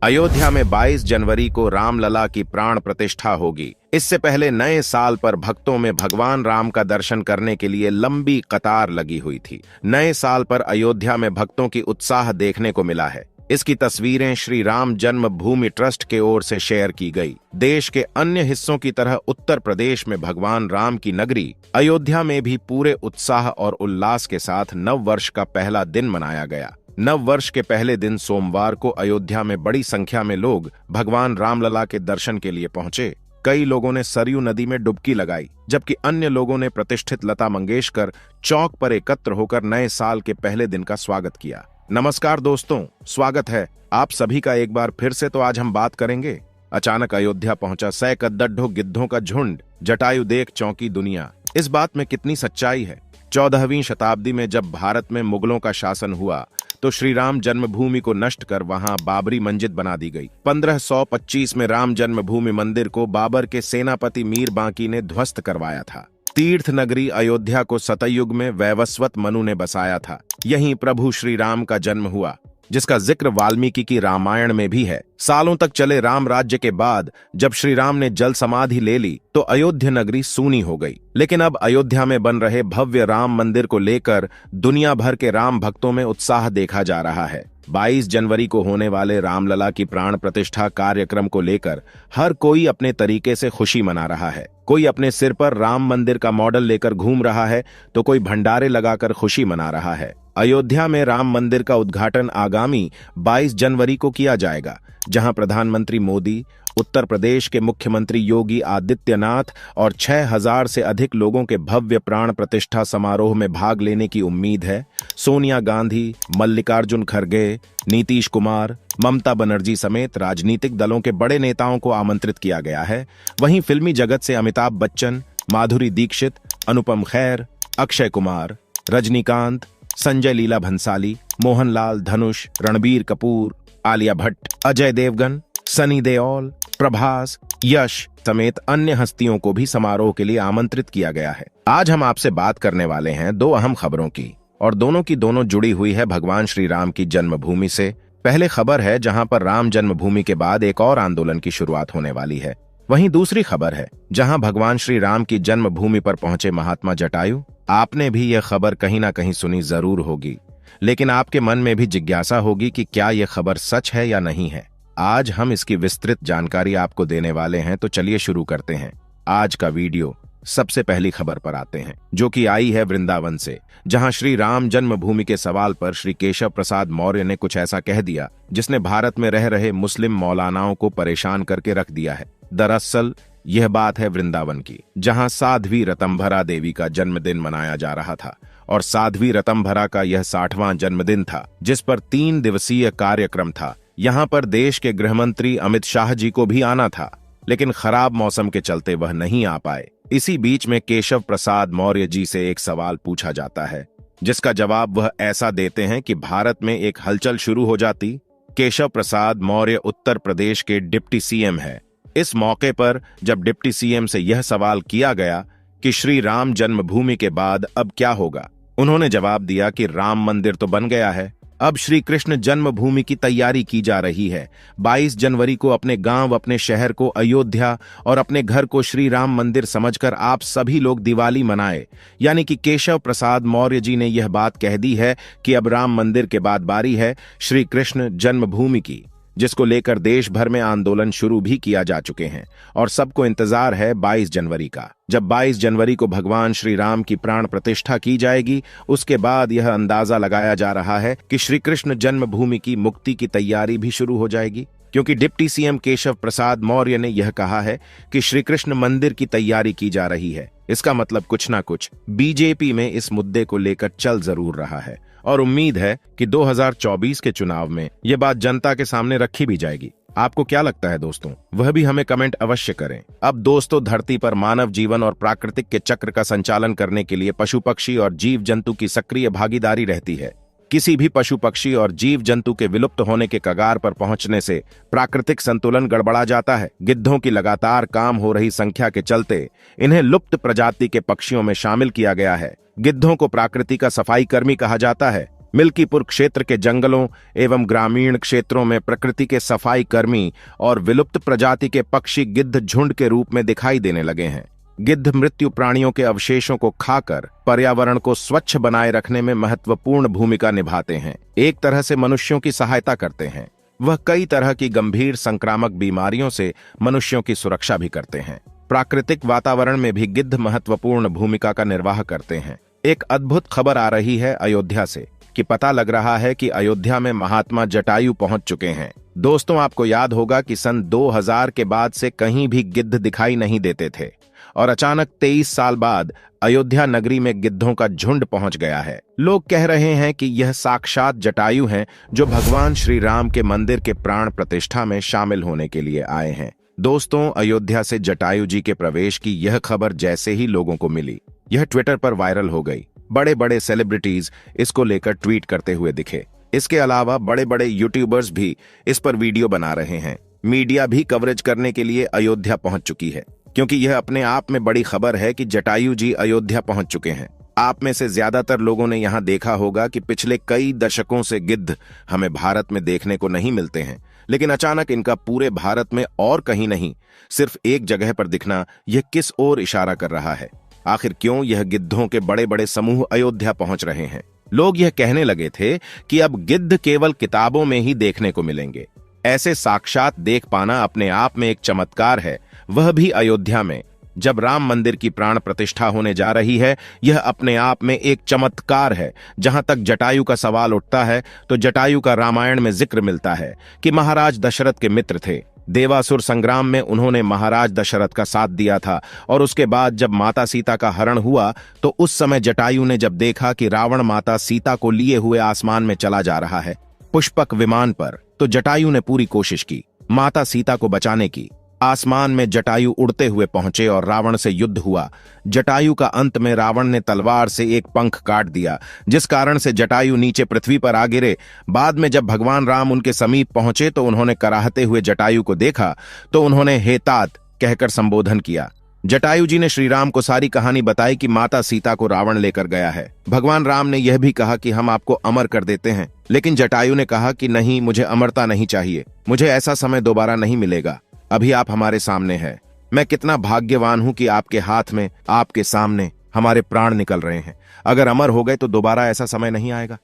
अयोध्या में 22 जनवरी को रामलला की प्राण प्रतिष्ठा होगी। इससे पहले नए साल पर भक्तों में भगवान राम का दर्शन करने के लिए लंबी कतार लगी हुई थी। नए साल पर अयोध्या में भक्तों की उत्साह देखने को मिला है। इसकी तस्वीरें श्री राम जन्मभूमि ट्रस्ट के ओर से शेयर की गई। देश के अन्य हिस्सों की तरह उत्तर प्रदेश में भगवान राम की नगरी अयोध्या में भी पूरे उत्साह और उल्लास के साथ नव वर्ष का पहला दिन मनाया गया। नव वर्ष के पहले दिन सोमवार को अयोध्या में बड़ी संख्या में लोग भगवान रामलला के दर्शन के लिए पहुंचे। कई लोगों ने सरयू नदी में डुबकी लगाई, जबकि अन्य लोगों ने प्रतिष्ठित लता मंगेशकर चौक पर एकत्र होकर नए साल के पहले दिन का स्वागत किया। नमस्कार दोस्तों, स्वागत है आप सभी का एक बार फिर से। तो आज हम बात करेंगे अचानक अयोध्या पहुंचा सैकड़ों गिद्धों का झुंड, जटायु देख चौंकी दुनिया। इस बात में कितनी सच्चाई है। 14वीं शताब्दी में जब भारत में मुगलों का शासन हुआ तो श्री राम जन्मभूमि को नष्ट कर वहां बाबरी मस्जिद बना दी गई। 1525 में राम जन्मभूमि मंदिर को बाबर के सेनापति मीर बांकी ने ध्वस्त करवाया था। तीर्थ नगरी अयोध्या को सतयुग में वैवस्वत मनु ने बसाया था। यहीं प्रभु श्री राम का जन्म हुआ, जिसका जिक्र वाल्मीकि की रामायण में भी है। सालों तक चले राम राज्य के बाद जब श्री राम ने जल समाधि ले ली तो अयोध्या नगरी सूनी हो गई। लेकिन अब अयोध्या में बन रहे भव्य राम मंदिर को लेकर दुनिया भर के राम भक्तों में उत्साह देखा जा रहा है। 22 जनवरी को होने वाले रामलला की प्राण प्रतिष्ठा कार्यक्रम को लेकर हर कोई अपने तरीके से खुशी मना रहा है। कोई अपने सिर पर राम मंदिर का मॉडल लेकर घूम रहा है तो कोई भंडारे लगाकर खुशी मना रहा है। अयोध्या में राम मंदिर का उद्घाटन आगामी 22 जनवरी को किया जाएगा, जहां प्रधानमंत्री मोदी, उत्तर प्रदेश के मुख्यमंत्री योगी आदित्यनाथ और 6000 से अधिक लोगों के भव्य प्राण प्रतिष्ठा समारोह में भाग लेने की उम्मीद है। सोनिया गांधी, मल्लिकार्जुन खड़गे, नीतीश कुमार, ममता बनर्जी समेत राजनीतिक दलों के बड़े नेताओं को आमंत्रित किया गया है। वहीं फिल्मी जगत से अमिताभ बच्चन, माधुरी दीक्षित, अनुपम खेर, अक्षय कुमार, रजनीकांत, संजय लीला भंसाली, मोहनलाल, धनुष, रणबीर कपूर, आलिया भट्ट, अजय देवगन, सनी देओल, प्रभास, यश समेत अन्य हस्तियों को भी समारोह के लिए आमंत्रित किया गया है। आज हम आपसे बात करने वाले हैं दो अहम खबरों की, और दोनों की दोनों जुड़ी हुई है भगवान श्री राम की जन्मभूमि से। पहले खबर है जहां पर राम जन्मभूमि के बाद एक और आंदोलन की शुरुआत होने वाली है। वहीं दूसरी खबर है जहां भगवान श्री राम की जन्मभूमि पर पहुंचे महात्मा जटायु। आपने भी यह खबर कहीं ना कहीं सुनी जरूर होगी, लेकिन आपके मन में भी जिज्ञासा होगी कि क्या यह खबर सच है या नहीं है। आज हम इसकी विस्तृत जानकारी आपको देने वाले हैं, तो चलिए शुरू करते हैं आज का वीडियो। सबसे पहली खबर पर आते हैं, जो कि आई है वृंदावन से, जहां श्री राम जन्मभूमि के सवाल पर श्री केशव प्रसाद मौर्य ने कुछ ऐसा कह दिया जिसने भारत में रह रहे मुस्लिम मौलानाओं को परेशान करके रख दिया है। दरअसल यह बात है वृंदावन की, जहां साध्वी रतंभरा देवी का जन्मदिन मनाया जा रहा था, और साध्वी रतंभरा का यह 60वां जन्मदिन था, जिस पर 3 दिवसीय कार्यक्रम था। यहां पर देश के गृहमंत्री अमित शाह जी को भी आना था, लेकिन खराब मौसम के चलते वह नहीं आ पाए। इसी बीच में केशव प्रसाद मौर्य जी से एक सवाल पूछा जाता है, जिसका जवाब वह ऐसा देते हैं कि भारत में एक हलचल शुरू हो जाती। केशव प्रसाद मौर्य उत्तर प्रदेश के डिप्टी सीएम है। इस मौके पर जब डिप्टी सीएम से यह सवाल किया गया कि श्री राम जन्मभूमि के बाद अब क्या होगा, उन्होंने जवाब दिया कि राम मंदिर तो बन गया है, अब श्री कृष्ण जन्मभूमि की तैयारी की जा रही है। 22 जनवरी को अपने गांव, अपने शहर को अयोध्या और अपने घर को श्री राम मंदिर समझकर आप सभी लोग दिवाली मनाए। यानी कि केशव प्रसाद मौर्य जी ने यह बात कह दी है कि अब राम मंदिर के बाद बारी है श्री कृष्ण जन्मभूमि की, जिसको लेकर देश भर में आंदोलन शुरू भी किया जा चुके हैं, और सबको इंतजार है 22 जनवरी का। जब 22 जनवरी को भगवान श्री राम की प्राण प्रतिष्ठा की जाएगी, उसके बाद यह अंदाजा लगाया जा रहा है कि श्री कृष्ण जन्मभूमि की मुक्ति की तैयारी भी शुरू हो जाएगी, क्योंकि डिप्टी सीएम केशव प्रसाद मौर्य ने यह कहा है कि श्री कृष्ण मंदिर की तैयारी की जा रही है। इसका मतलब कुछ ना कुछ बीजेपी में इस मुद्दे को लेकर चल जरूर रहा है, और उम्मीद है कि 2024 के चुनाव में यह बात जनता के सामने रखी भी जाएगी। आपको क्या लगता है दोस्तों, वह भी हमें कमेंट अवश्य करें। अब दोस्तों, धरती पर मानव जीवन और प्राकृतिक के चक्र का संचालन करने के लिए पशु पक्षी और जीव जंतु की सक्रिय भागीदारी रहती है। किसी भी पशु पक्षी और जीव जंतु के विलुप्त होने के कगार पर पहुंचने से प्राकृतिक संतुलन गड़बड़ा जाता है। गिद्धों की लगातार कम हो रही संख्या के चलते इन्हें लुप्त प्रजाति के पक्षियों में शामिल किया गया है। गिद्धों को प्रकृति का सफाई कर्मी कहा जाता है। मिल्कीपुर क्षेत्र के जंगलों एवं ग्रामीण क्षेत्रों में प्रकृति के सफाई कर्मी और विलुप्त प्रजाति के पक्षी गिद्ध झुंड के रूप में दिखाई देने लगे हैं। गिद्ध मृत्यु प्राणियों के अवशेषों को खाकर पर्यावरण को स्वच्छ बनाए रखने में महत्वपूर्ण भूमिका निभाते हैं। एक तरह से मनुष्यों की सहायता करते हैं। वह कई तरह की गंभीर संक्रामक बीमारियों से मनुष्यों की सुरक्षा भी करते हैं। प्राकृतिक वातावरण में भी गिद्ध महत्वपूर्ण भूमिका का निर्वाह करते हैं। एक अद्भुत खबर आ रही है अयोध्या से कि पता लग रहा है कि अयोध्या में महात्मा जटायु पहुंच चुके हैं। दोस्तों, आपको याद होगा कि सन 2000 के बाद से कहीं भी गिद्ध दिखाई नहीं देते थे और अचानक 23 साल बाद अयोध्या नगरी में गिद्धों का झुंड पहुंच गया है। लोग कह रहे हैं कि यह साक्षात जटायु हैं जो भगवान श्री राम के मंदिर के प्राण प्रतिष्ठा में शामिल होने के लिए आए हैं। दोस्तों, अयोध्या से जटायु जी के प्रवेश की यह खबर जैसे ही लोगों को मिली, यह ट्विटर पर वायरल हो गई। बड़े बड़े सेलिब्रिटीज इसको लेकर ट्वीट करते हुए दिखे। इसके अलावा बड़े बड़े यूट्यूबर्स भी इस पर वीडियो बना रहे हैं। मीडिया भी कवरेज करने के लिए अयोध्या पहुंच चुकी है, क्योंकि यह अपने आप में बड़ी खबर है कि जटायु जी अयोध्या पहुंच चुके हैं। आप में से ज्यादातर लोगों ने यहां देखा होगा कि पिछले कई दशकों से गिद्ध हमें भारत में देखने को नहीं मिलते हैं, लेकिन अचानक इनका पूरे भारत में और कहीं नहीं, सिर्फ एक जगह पर दिखना यह किस ओर इशारा कर रहा है? आखिर क्यों यह गिद्धों के बड़े बड़े समूह अयोध्या पहुंच रहे हैं? लोग यह कहने लगे थे कि अब गिद्ध केवल किताबों में ही देखने को मिलेंगे। ऐसे साक्षात देख पाना अपने आप में एक चमत्कार है, वह भी अयोध्या में, जब राम मंदिर की प्राण प्रतिष्ठा होने जा रही है। यह अपने आप में एक चमत्कार है। जहां तक जटायु का सवाल उठता है तो जटायु का रामायण में जिक्र मिलता है कि महाराज दशरथ के मित्र थे। देवासुर संग्राम में उन्होंने महाराज दशरथ का साथ दिया था और उसके बाद जब माता सीता का हरण हुआ तो उस समय जटायु ने जब देखा कि रावण माता सीता को लिए हुए आसमान में चला जा रहा है पुष्पक विमान पर, तो जटायु ने पूरी कोशिश की माता सीता को बचाने की। आसमान में जटायु उड़ते हुए पहुंचे और रावण से युद्ध हुआ। जटायु का अंत में रावण ने तलवार से एक पंख काट दिया, जिस कारण से जटायु नीचे पृथ्वी पर आ गिरे। बाद में जब भगवान राम उनके समीप पहुंचे तो उन्होंने कराहते हुए जटायु को देखा तो उन्होंने हे तात कहकर संबोधन किया। जटायु जी ने श्री राम को सारी कहानी बताई कि माता सीता को रावण लेकर गया है। भगवान राम ने यह भी कहा कि हम आपको अमर कर देते हैं, लेकिन जटायु ने कहा कि नहीं, मुझे अमरता नहीं चाहिए, मुझे ऐसा समय दोबारा नहीं मिलेगा। अभी आप हमारे सामने हैं। मैं कितना भाग्यवान हूं कि आपके हाथ में, आपके सामने हमारे प्राण निकल रहे हैं। अगर अमर हो गए तो दोबारा ऐसा समय नहीं आएगा।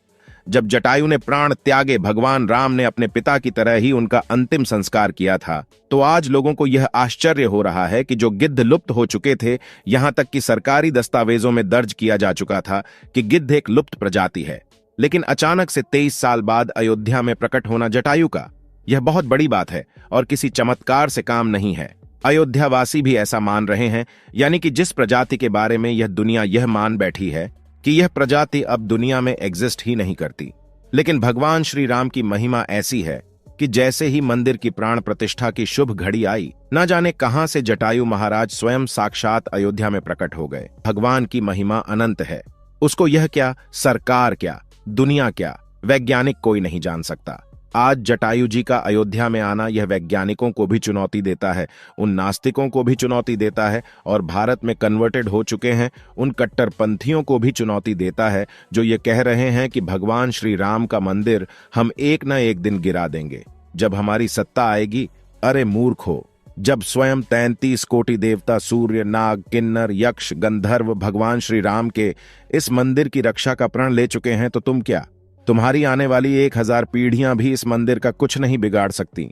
जब जटायु ने प्राण त्यागे, भगवान राम ने अपने पिता की तरह ही उनका अंतिम संस्कार किया था। तो आज लोगों को यह आश्चर्य हो रहा है कि जो गिद्ध लुप्त हो चुके थे, यहां तक कि सरकारी दस्तावेजों में दर्ज किया जा चुका था कि गिद्ध एक लुप्त प्रजाति है, लेकिन अचानक से 23 साल बाद अयोध्या में प्रकट होना जटायु का, यह बहुत बड़ी बात है और किसी चमत्कार से काम नहीं है। अयोध्यावासी भी ऐसा मान रहे हैं, यानी कि जिस प्रजाति के बारे में यह दुनिया यह मान बैठी है कि यह प्रजाति अब दुनिया में एग्जिस्ट ही नहीं करती। लेकिन भगवान श्री राम की महिमा ऐसी है कि जैसे ही मंदिर की प्राण प्रतिष्ठा की शुभ घड़ी आई, न जाने कहां से जटायु महाराज स्वयं साक्षात अयोध्या में प्रकट हो गए। भगवान की महिमा अनंत है। उसको यह क्या, सरकार क्या, दुनिया क्या, वैज्ञानिक कोई नहीं जान सकता। आज जटायु जी का अयोध्या में आना यह वैज्ञानिकों को भी चुनौती देता है, उन नास्तिकों को भी चुनौती देता है और भारत में कन्वर्टेड हो चुके हैं उन कट्टरपंथियों को भी चुनौती देता है जो ये कह रहे हैं कि भगवान श्री राम का मंदिर हम एक न एक दिन गिरा देंगे जब हमारी सत्ता आएगी। अरे मूर्खो, जब स्वयं 33 कोटि देवता सूर्य, नाग, किन्नर, यक्ष, गंधर्व भगवान श्री राम के इस मंदिर की रक्षा का प्रण ले चुके हैं तो तुम क्या, तुम्हारी आने वाली 1000 पीढ़ियां भी इस मंदिर का कुछ नहीं बिगाड़ सकती।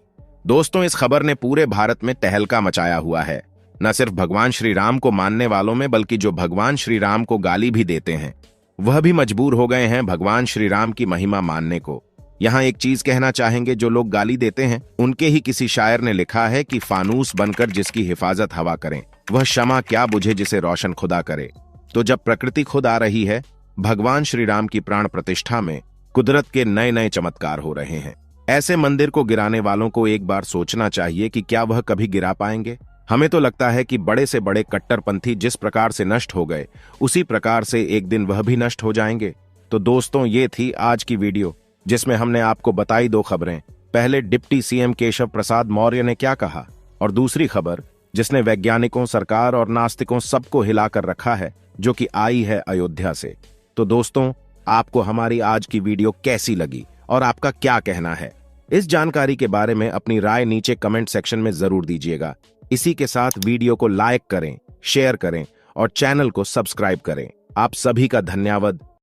दोस्तों, इस खबर ने पूरे भारत में तहलका मचाया हुआ है। न सिर्फ भगवान श्री राम को मानने वालों में, बल्कि जो भगवान श्री राम को गाली भी देते हैं वह भी मजबूर हो गए हैं भगवान श्री राम की महिमा मानने को। यहां एक चीज कहना चाहेंगे, जो लोग गाली देते हैं उनके ही किसी शायर ने लिखा है कि फानूस बनकर जिसकी हिफाजत हवा करें, वह शमा क्या बुझे जिसे रोशन खुदा करे। तो जब प्रकृति खुद आ रही है, भगवान श्री राम की प्राण प्रतिष्ठा में कुदरत के नए नए चमत्कार हो रहे हैं। ऐसे मंदिर को गिराने वालों को एक बार सोचना चाहिए कि क्या वह कभी गिरा पाएंगे। हमें तो लगता है कि बड़े से बड़े कट्टरपंथी जिस प्रकार से नष्ट हो गए, उसी प्रकार से एक दिन वह भी नष्ट हो जाएंगे। तो दोस्तों, ये थी आज की वीडियो जिसमें हमने आपको बताई 2 खबरें। पहले डिप्टी सीएम केशव प्रसाद मौर्य ने क्या कहा, और दूसरी खबर जिसने वैज्ञानिकों, सरकार और नास्तिकों सबको हिलाकर रखा है, जो कि आई है अयोध्या से। तो दोस्तों, आपको हमारी आज की वीडियो कैसी लगी और आपका क्या कहना है? इस जानकारी के बारे में अपनी राय नीचे कमेंट सेक्शन में जरूर दीजिएगा। इसी के साथ वीडियो को लाइक करें, शेयर करें और चैनल को सब्सक्राइब करें। आप सभी का धन्यवाद।